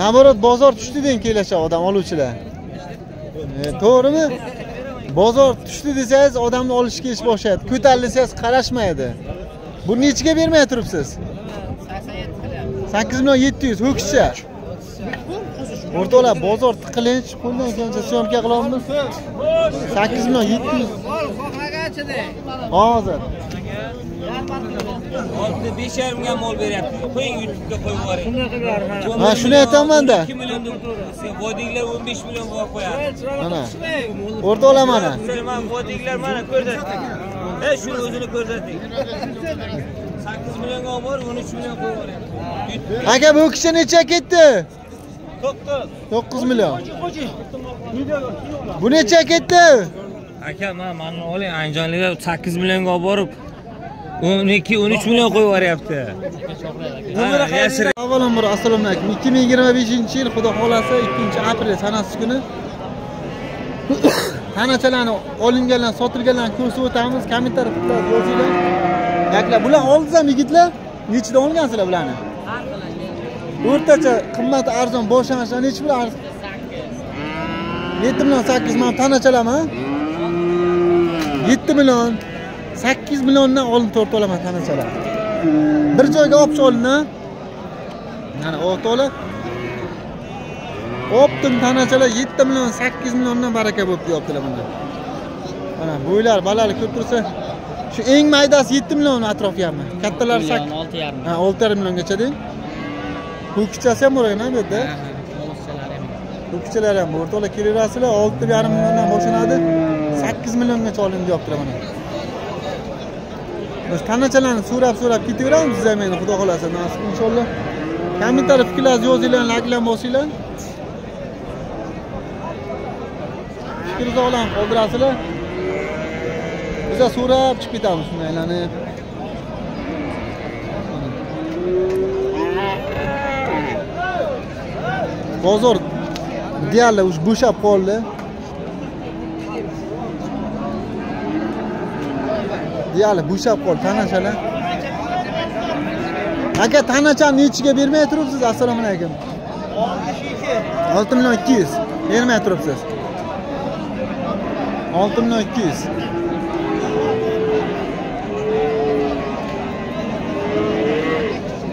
Naborot bozor tushdi degan kelishadi odam oluvchilar. To'g'rimi? Bozor tushdi desangiz odamni olishga kelish boshlaydi. Ko'tarildi desangiz qarashmaydi. Bu nechiga bermay turibsiz? 8 million 700 ho'kizcha. O'rtoqlar bozor tiqilinch, qo'ldan kelgancha syomka qilyapmiz. 8 million 700. Hozir 5,5 mingga mol beryapti. Qo'ying YouTube'ga qo'yib yuboring. Ha, shuni aytaman-da. 2 million vodiylar 15 million bo'lib qo'yadi. Mana. O'rtoqlar mana. Mana vodiylar mana ko'rsating. Shuni o'zini ko'rsating. 8 millionga bor, 13 million qo'yib yuboring. Aka bu kishi necha ketdi? 9 million. Bu necha ketdi? Aka, mana oling, Andijonliklar 8 millionga olib borib 12-13 million qo'yib yuboryapti. Avvalambor assalomu alaykum. 2025-yil Xudo xolasa 2-aprel sanasi kuni tanachalarni olinganlar, sotilganlarni ko'rsatib o'tamiz. Kommentariyada yozinglar. Yaklar, bular oldingizmi yigitlar? Nechida olgansizlar bularni? O'rtacha qimmati arzon boshlang'ichdan nechi pul arzon? 7 million 8 million tanachalarmi? 7 million 8 milliondan olib tortib olaman tanachalar. Bir joyga olib olinglar. Mana o'rtoqlar. Optim tanachalar 7 million 8 milliondan baraka bo'lib deyaptilar bunda. Mana bo'ylar, balali ko'p tursa, shu eng maydasi 7 million atrofiyami? Kattalari 6,5. Ha, 6,5 milliongacha deng. Ho'kizchasi ham bor ekan bu yerda. Ho'kizchalar ham bor. O'rtoqlar kelaverasizlar, 6,5 milliondan boshlanadi. 8 milliongacha olin deyaptilar mana. Biz tanachalarni so'rab ketaveramiz siz ham meni Xudo xolasa nasib inshaalloh. Kommentariyada fikrlaringizni yozinglar, layklar bosinglar. Fikringizni olam qoldirasizlar. Biz so'rab chiqib ketamiz shunday aylanib. Bozor deyarli uch bo'shab qoldi. Deyarli bo'shab qoldi tanachalar. Aka tanachani nechiga bermay turibsiz? Assalomu alaykum. 6 million 200 bermay turibsiz. 6 million 200.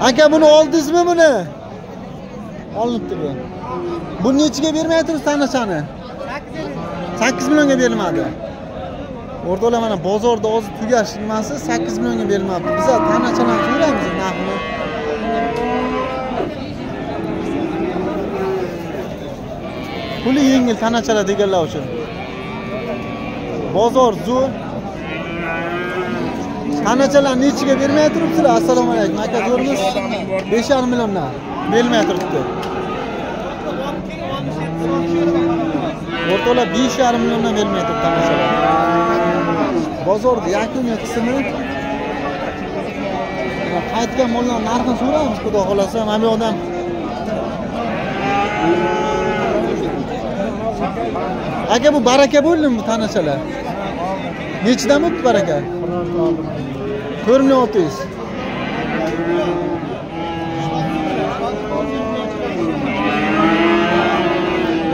Aka buni oldingizmi buni? Olibdi bu. Bu nechiga bermay turibsiz tanachani? 8 millionga berilmadi. O'rtoqlar mana bozorda hozir tugash nimasi 8 millionga berilmabdi. Biz tanachalarni so'raymiz narxini. Puli yengil tanachalar deganlar uchun. Bozor zo'r. Tanachalar nechiga bermay turibsizlar? Assalomu alaykum. Aka zo'rmiz? 5,5 milliondan berilmay turibdi. O'rtoqlar 5,5 milliondan berilmay turibdi tanachalar. Bozorda yakuniy qismi qaytgan mollar narxini so'raymiz Xudo xolasa. Mana bu odam aka bu baraka bo'ldimi bu tanachalar? Nechidan bo'libdi baraka? 4 million 600.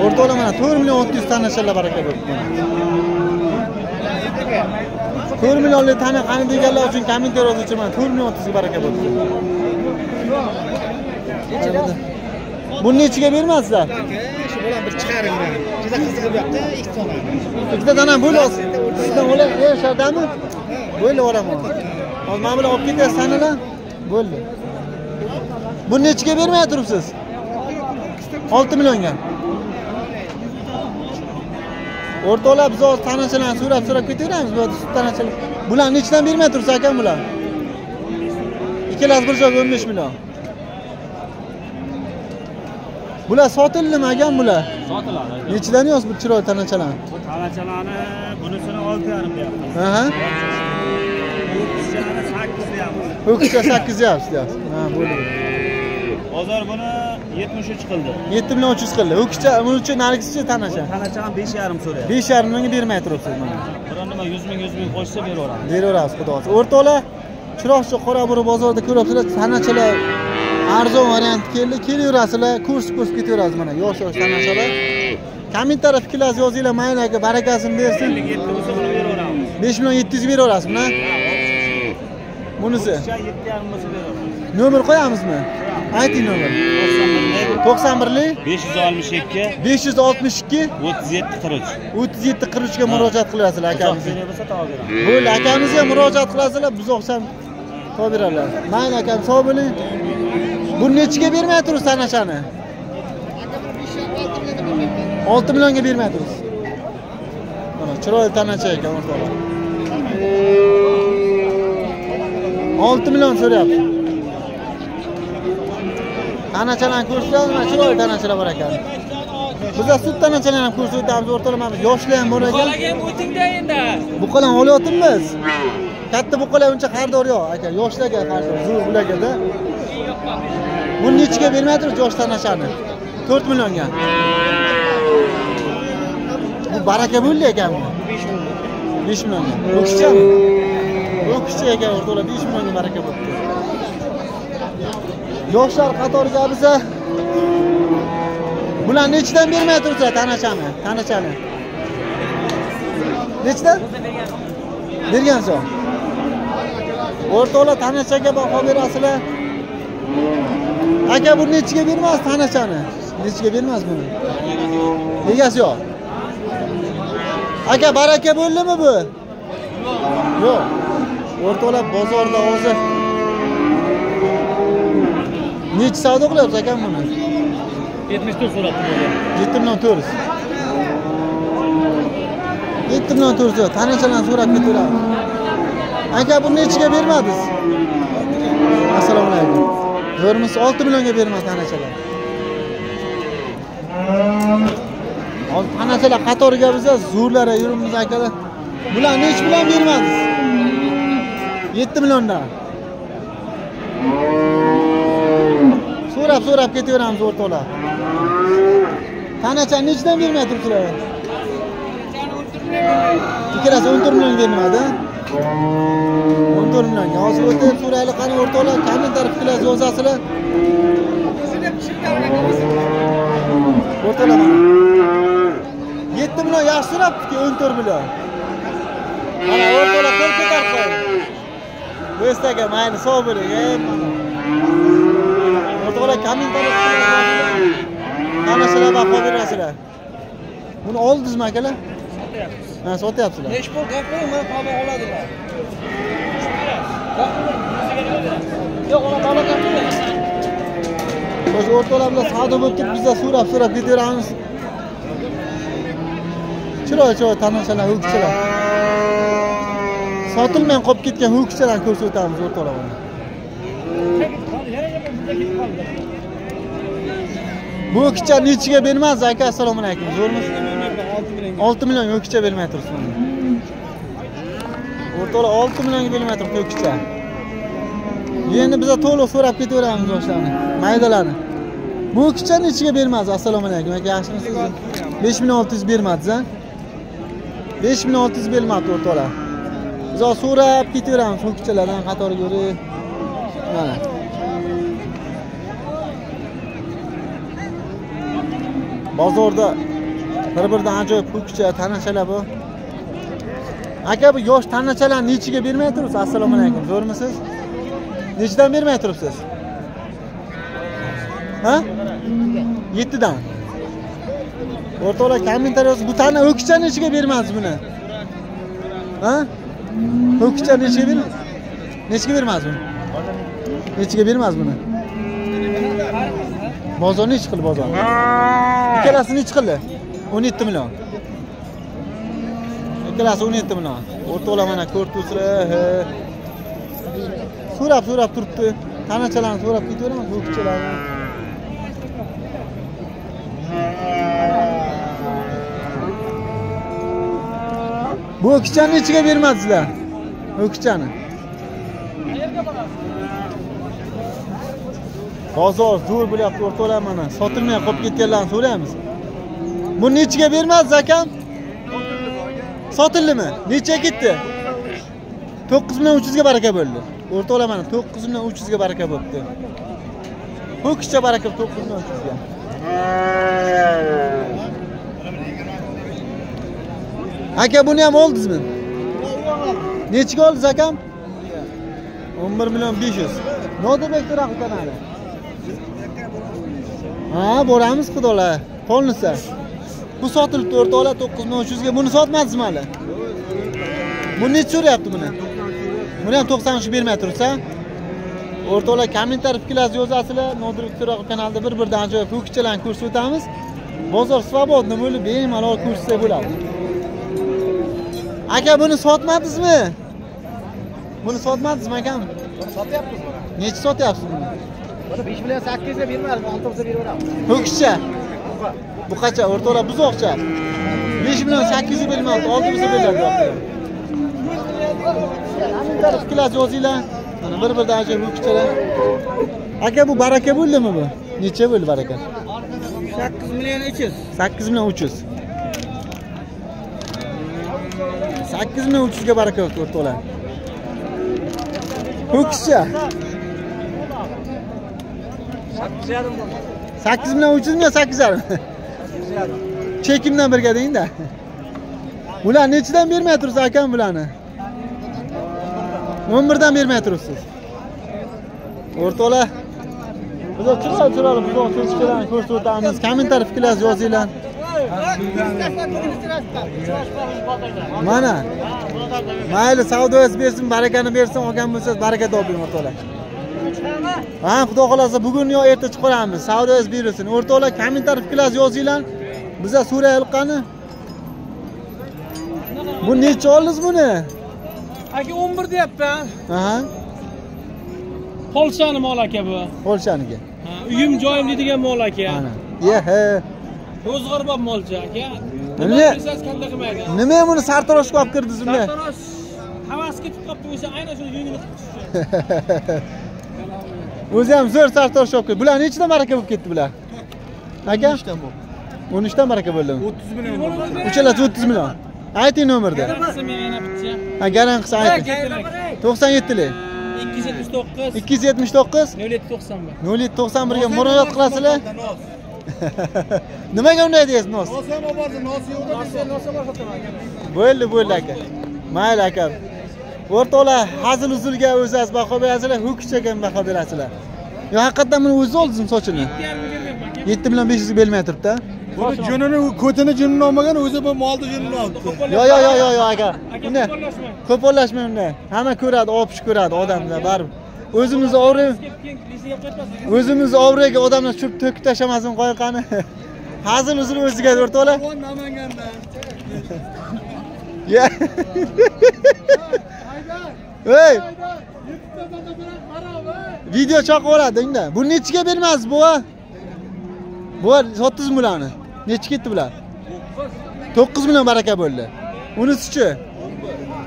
O'rtoqlar mana 4 million 600 tanachalar baraka bo'libdi. 4 millionli tana qani deganlar uchun kommentar yozuvchi mana 4 million 30 ga baraka bo'libdi. Bu nechiga bermasizlar? Shu bilan bir chiqaringlar. Juda qiziqib yapti, ikkita tona. Ikkita tona bo'lib sizdan o'lar shardami? Bo'ldi o'raman. Hozir mana bular olib ketyapsiz tanalar. Bo'ldi. Bu nechiga bermay turibsiz? 6 millionga. O'rtoqlar biz hozir tanachalarni so'rab ketaveramiz. Bu sut tanachalar. Bular nechidan bermay tursa ekan bular? Ikkalasi bir joyga 15 million. Bular sotildimi ekan bular? Sotiladi. Nechidan yoz bu chiroy tanachalar? Bu tanachalarni bunisini 6,5 deyapmiz. Aha. Ho'kizchani 8 deyapmiz. Ho'kizcha 8 deyapsiz. Ha, bo'ldi. Hozir buni 73 qildi. 7 million 300 qildi. Ho'kizcha, buni uchun nargisicha tanacha. Tanacha ham 5,5 so'rayapti. 5,5 millionga bermay turibsiz mana. Bir nima 100 ming qo'shsa beraveramiz. Beraveramiz, xudo xolasa. O'rtoqlar, Chiroqchi Qoraburi bozorida ko'ryapsizlar, tanachalar arzon variant keldi. Kelaverasizlar, kurs ketaverasiz mana. Yosh tanashalar. Kommentariy fikrlaringizni yozinglar, mayli aka, barakasini bersin. 7 bo'lsa buni beraveramiz. 5 million 700 beraverasiz buni. Bunisi. 7,5 bo'lsa beraveramiz. Nomer qo'yamizmi? Ayting nomer. 91lik 562 562 37 43. 37 43 ga murojaat qilasizlar akamizga. Kerak bo'lsa tavab beraman. Bo'ldi, akamizga murojaat qilasizlar, biz o'xsham tavab beradilar. Mayli akam, sog' bo'ling. Buni nechiga bermay tursiz tanashani? 6 millionga bermay tursiz. Mana chiroyli tanacha ekan o'rtoqlar. 6 million so'rayapti. Tanachalarni ko'rsatamiz, mana chiroyli tanachalar bor ekan. Bizda sut tanachalarni ham ko'rsatamiz, o'rtoqlar, mana yoshlar ham bor ekan. Buqalaga ham o'tingda endi. Buqalarni olyapmiz. Katta buqalar uncha xaridor yo'q aka, yoshlarga xaridor, zo'r bularga-da. Buni nechiga bermay tursiz yosh tanashani? 4 millionga. Bu baraka bo'ldi ekan bu. 5 millionga. O'kichami? O'kichi ekan o'rtoqlar, 5 millionga baraka bo'ldi. Yoshlar qatoriga biza bular nechidan bermay tursa tanashani? Tanashani. Nechidan? Bergansiz. O'rtoqlar tanachaga baho berasizlar. Aka bu nechiga bermas tanachani? Nechiga bermas buni? Egasi yo'q. Aka baraka bo'ldimi bu? Yo'q. O'rtoqlar bozorda hozir necha savdo qilyapsiz akam buni? 74 so'rabdi. 7 million 400. 7 million 400. Tanachalarni so'rab ketaveramiz. Aka bu nechiga bermadingiz? Assalomu alaykum. Zo'rmisiz? 6 millionga bermas tanachalar. Tanachalar qatoriga biza zo'rlar yurimiz akalar. Bular nech bilan bermadingiz? 7 milliondan. So'rab ketaveramiz o'rtoqlar. Tanacha nechidan bermay turibsizlar? Ikkalasi 14 millionga bermadi. 14 millionga. Hozir o'tib so'raylik qani o'rtoqlar, kommentariy fikrlaringizni yozasizlar. O'rtoqlar mana 7 million yaxshi so'rabdi-ku, 14 million. Mana o'rtoqlar qo'l ko'tarib qo'ying. Bo'staga mayli sog' bo'ling. O'rtoqlar kommentariy tanasizlar, baho berasizlar. Buni oldingizmi akalar? Ha, sotyapsizlar. Nechi pul gapiring, men qolib oladilar. Yo'q, ona bola gapiring. O'sha o'rtoqlar bilan savdo bo'lib turib, bizda so'rab ketaveramiz. Chiroy tanachalar, ho'kchalar. Sotilmay qolib ketgan ho'kchalarni ko'rsatamiz o'rtoqlar. Bu ho'kcha nechiga bermaysiz aka? Assalomu alaykum. Zo'rmisiz? 6 million ho'kcha bermay turibsiz. O'rtoqlar 6 millionga bermay turibdi ho'kcha. Endi biz to'liq so'rab ketaveramiz yoshlarni, maydalarni. Bu ho'kcha nechiga bermaysiz? Assalomu alaykum aka, yaxshimisiz? 5 million 600 bermadingiz, ha? 5 million 600 bermabdi o'rtoqlar. Biz so'rab ketaveramiz ho'kchalardan qatoriga yurib. Mana. Bozorda bir-biridan ajoyib ho'kcha, tanachalar bu. Aka bu yosh tanachalar nechiga bermay turibsiz? Assalomu alaykum. Zo'rmisiz? Nechidan bermay turibsiz? Ha? 7 dan. O'rtoqlar kommentariy yozib, bu tana ho'kcha nechiga bermaysiz buni? Ha? Ho'kcha nechiga bermaysiz? Nechiga bermaysiz buni? Nechiga bermaysiz buni? Bozor nechi qil bozor? Ikkalasi nechi qildi? 17 million. Ikkalasi 17 million. O'rtoqlar mana ko'rtusizlar. So'rab turibdi. Tanachalarni so'rab ketaveramiz, ho'kchalarni. Bu ho'kchani nechiga bermadingizlar? Ho'kchani. Bozor zo'r bo'lyapti o'rtoqlar, mana sotilmay qolib ketganlarni so'raymiz. Bu nechiga bermadingiz akam? Sotildimi? Nechaga ketdi? 9 million 300 ga baraka bo'ldi. O'rtoqlar mana 9 million 300 ga baraka bo'libdi. Ho'kizcha baraka 9300 ga. Aka buni ham oldingizmi? Nechiga oldingiz akam? 11 million 500. Nodirbek To'raqul kanali. Ha, boramiz xudolar. Qo'lnisa. Bu sotilibdi o'rtoqlar 9300 ga. Buni sotmadingizmi hali? Buni necha so'rayapti buni? Buni ham 93 bermay tursa. O'rtoqlar kommentar fikrlaringizni yozasizlar. Nodirbek To'raqul kanalida bir-birdan ajoyib ho'kizchalarni ko'rsatib o'tamiz. Bozor svobodni bo'lib bemalol ko'rsatsa bo'ladi. Aka buni sotmadingizmi? Buni sotmadingizmi akam? Sotyapmiz. Necha sotyapsiz buni? Buni 5 million 800 ga bermadim, 6 ga beraveramiz. Ho'kizcha. Bu qancha? O'rtoqlar buzoqcha. 5 million 800 ga bermayapti, 6 ga beradi. Kommentar fikrlaringizni yozinglar. Mana bir-birdan ajoyib ho'kizchalar. Aka bu baraka bo'ldimi bu? Necha bo'ldi baraka? 8 million 300. 8 million 300. 8 million 300 ga baraka bo'ldi o'rtoqlar. Ho'kizcha. 8 million 300 mi 8,5? Chekimdan birga deng-da. Ular nechidan bermay tursiz akam bularni? 11 dan bermay turibsiz. O'rtoqlar. Biz chiroyli buzoq chechkalarni ko'rsatib o'tamiz. Kommentar fikrlaringizni yozinglar. Mana. Mayli savdoyingiz bersin, barakani bersin, olgan bo'lsangiz baraka toping o'rtoqlar. Ha, xudo xolasa bugun yo erta chiqaramiz. Savdoyingiz buyursin. O'rtoqlar kommentar fikrlaringizni yozinglar. Bizga so'raylik qani. Bu necha oldingiz buni? Aka 11 deyapti. Aha. Polshani mol aka bu. Polshaniga. Ha, uyim joyim deydigan mol aka. Mana. Yehe. O'zg'arbob molchi aka. Nima? Siz qanday qilmaydi? Nima buni sartaroshga olib kirdingiz unda? Sartarosh havas ketib qolibdi, o'sha aynan shu yengini qilib O'zi ham zo'r sartarosh olib kirdi. Bular nechidan baraka bo'lib ketdi bular? Aka? 13dan bo'ldi. 13dan baraka bo'ldimi? 30 million bo'ldi. Uchalasi 30 million. Ayting nomerda. Ha, garan qilsa ayting. 97lik. 279 279 0791. 0791 ga murojaat qilasizlar. Nimaga unday deysiz, Nos? Nos ham obordi, nos yo'qda. Nos ham Bo'ldi, bo'ldi aka. Mayli aka. O'rtoqlar, hazil uzulga o'zasiz baho berasizlar, ho'kizchaga ham baho berasizlar. Yo, haqiqatan buni o'zi oldingizmi sochini? 7 million 500 ga bermay turibdi. Buni junini, ko'tini junini olmagan, o'zi bu molni junini oldi. Yo aka. Unda qo'pollashmang unda. Hamma ko'radi, opish ko'radi odamlar baribir. O'zimizni ovraga odamlar tushib to'kib tashlamasin qo'yqani. Hazil uzul o'ziga o'rtoqlar. Namangandan. Ya. Hey. Video chaqiradi unda. Bu nechiga bermaysiz bu? Bu sotdingiz bularni. Nechi ketdi bular? 9 million baraka bo'ldi. Unisichi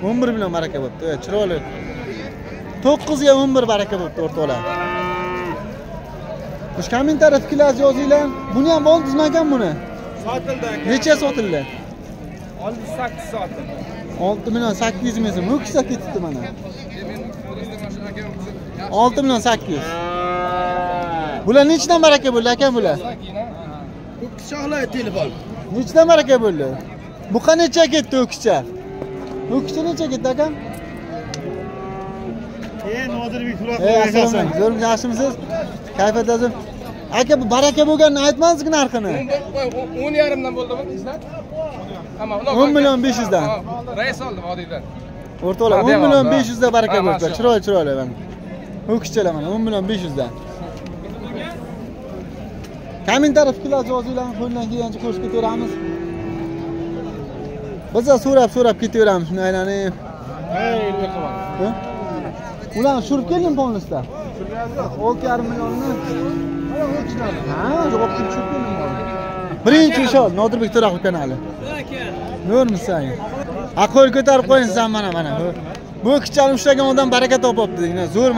11 million baraka bo'ldi. Chiroyli. 9 ga 11 baraka bo'ldi o'rtoqlar. Siz kommentar fikrlaringizni yozinglar. Buni ham oldingizmi ekan buni? Sotildi aka. Necha sotildi? 8 sotildi. 6 million 800 ming so'm. Ho'kizcha ketdi mana. 6 million 800. Bular nechidan baraka bo'ldi ekan bular? Ho'kiz shoxlaydi telefon. Nechidan baraka bo'ldi? Bu qancha ketdi ho'kizcha? Ho'kizcha necha ketdi akam? Nodirbek Assalomu alaykum. Yaxshimisiz? Kayfiyatingiz? Aka bu baraka bo'lganini aytmadingiz narxini. 10,5 dan bo'ldimi sizlar? Tamam, 10 million 500 dan. Rais oldim odiydan. O'rtoqlar 10 million 500 da baraka bo'ldi. Chiroyli mana. Ho'kizchalar mana 10 million 500 dan. Kommentar fikrlaringizni yozinglar, qo'ldan kelgancha ko'rib ketaveramiz. Biz so'rab ketaveramiz, shuni aylanib. Ularni tushirib keldim polnisda. 6,5 millionni. Ha, javob tushirib keldim. Birinchi shol Nodirbek To'raqul kanali. Ko'rmisan? Qo'l ko'tarib qo'ying sen mana. Bu kichkina ushlagan odam baraka topibdi. Zo'r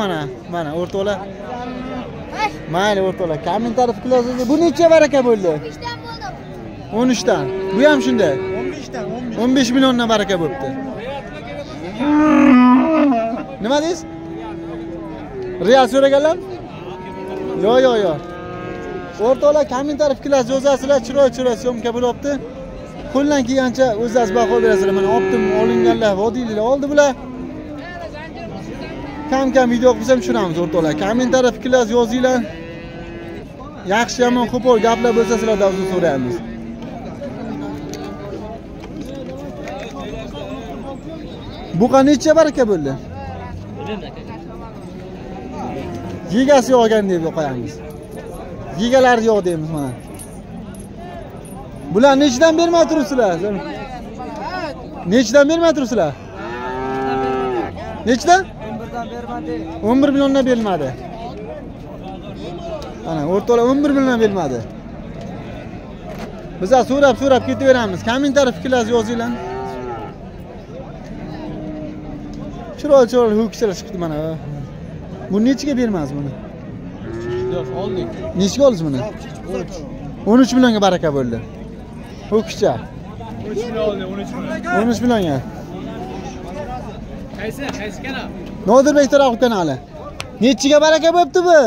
mana o'rtoqlar. Mayli o'rtoqlar, kommentar fikrlaringizni. Bu necha baraka bo'ldi? 13dan bo'ldi. 13dan. Bu ham shunday. 15dan, 15 milliondan baraka bo'libdi. Nima deysiz? Real so'raganlar? Yo'q. O'rtoqlar kommentar fikrlar yozasizlar, chiroy syomka bo'lyapti. Qo'ldan kelgancha o'zingiz baho berasizlar. Mana optim olinganlar, vodiylar oldi bular. Kam video qilsam tushiramiz o'rtoqlar. Kommentar fikrlar yozinglar. Yaxshi yomon qo'pol gaplar bo'lsa sizlardan uzun so'raymiz. Bu qancha baraka bo'ldi? Gigasi yo'g'gan deb qo'yamiz. Gigalar yo'q deymiz mana. Bular nechidan bermay turibsizlar? Nechidan bermay turibsizlar? Nechidan? 11 milliondan berilmadi. Ana o'rtoqlar 11 milliondan berilmadi. Biz so'rab ketaveramiz. Kommentar fikrlaringizni yozinglar. Chiroyli ho'kishlar chiqdi mana. Bu nechiga bermaysiz buni? Yo'q, oldik. Nechiga oldingiz buni? 13 millionga baraka bo'ldi. Ho'kishcha. 13 million oldi, 13 million. 13 millionga. Qaysi kanal? Nodirbek Taraqov kanali. Nechiga baraka bo'pti bu?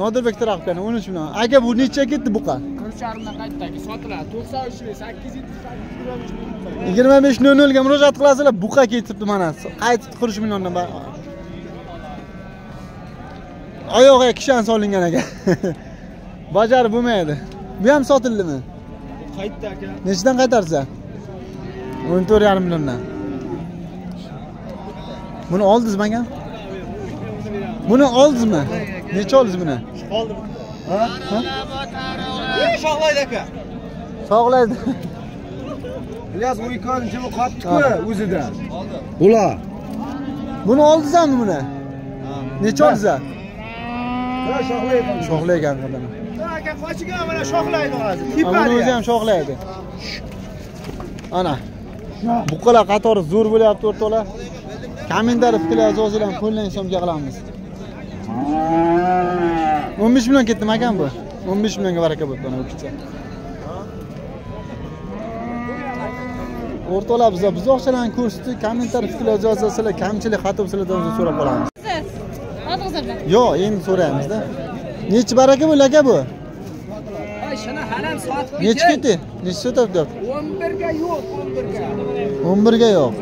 Nodirbek Taraqov kanali 13 million. Aka bu necha ketdi buqa? 3,5dan qaytdagi sotiladi. 93 8 25.00 ga murojaat qilasizlar, buqa ketibdi mana. Qaytib 40 milliondan oyog'iga kishan solingan ekan. Bajarib bo'lmaydi. Bu ham sotildimi? Qaytdi aka. Nechidan qaytarsa? 14,5 milliondan. Buni oldingizmi aka? Buni oldingizmi? Necha oldingiz buni? Oldim. Ha? Shoqlaydi aka. Sog'laydi. Ilyos o'ykonchi qotdi-ku o'zidan. Bular. Buni oldingizmi buni? Necha oldingiz? Shoqlaygan qadam. Aka qochigan mana shoqlaydi hozir. Buni o'zi ham shoqlaydi. Ana. Buqalar qatori zo'r bo'lyapti o'rtoqlar. Kommentar fikrlaringizni yozinglar, qo'ldan so'mga qilamiz. 15 million ketdimi akam bu? 15 millionga baraka bo'ldi mana o'kicha. O'rtoqlar biz buzoqchalarni ko'rsatdik, kommentar fikrlaringizni yozasizlar, kamchilik xato bo'lsalardan so'rab qolamiz. Yo'q, endi so'raymiz-da. Nechi baraka bo'l aka bu? Ay, shuni halam sotib Nechi ketdi? Nechi so'tib? 11 ga yo'q, 11 ga. 11 ga yo'q.